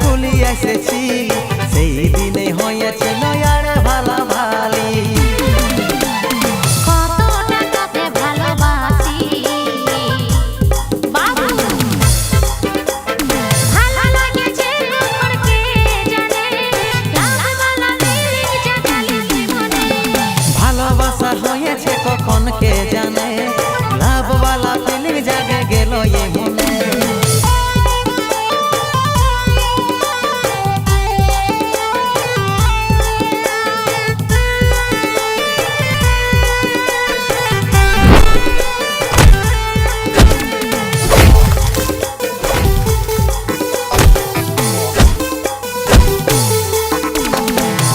ভুলি এসেছি, সেই দিনে হয়েছিল আর ভালাভালি। কতটা তোকে ভালোবাসি বাবু, ভালো লাগেছে তোমার কে জানে, লাভবালা দিন জাগালি জীবনে। ভালোবাসা হয়েছে কখন কে জানে, লাভবালা ফিলিং জাগে গেল এ মনে।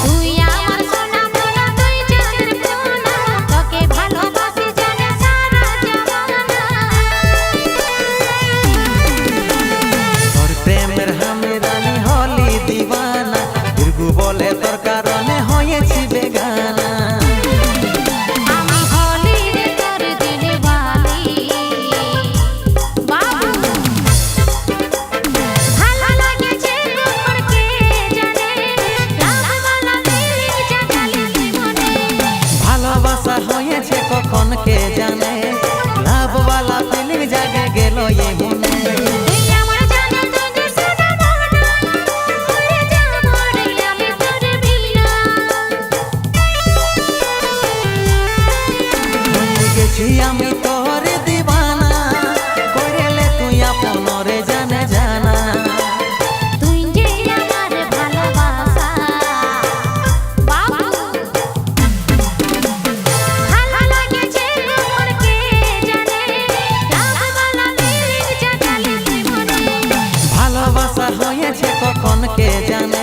তুই আমার সোনা মোনা, তুই চাঁদের কোনা, তোকে ভালোবাসি জানে সারা জমানা। তোর প্রেমের আমি রানী হলি দিওয়ানা, বিরগু বলে তোর কারণে হয়েছি বেগানা। আমি হলি রে তোর দিলওয়ালি বাবু, ভালো লাগেছে তোমার কে জানে, লাভবালা দিন জাগালি জীবনে। ভালোবাসা হয়েছে কখন কে জানে, লাভবালা ফিলিং জাগে গেল এ মনে। তুই আমার জানা তোকে সোনা মোনা, হয়ে যাব রে আমি তোর বিনা। হয়ে গেছি আমি তোর দিবানা, করেলে তুই আপনরে জানে জানা। তুই যে আমার ভালোবাসা বাবু, ভালো লাগেছে তোমার কে জানে, লাভবালা দিন জাগালি জীবনে। ভালোবাসা হয়েছে কখন কে জানে,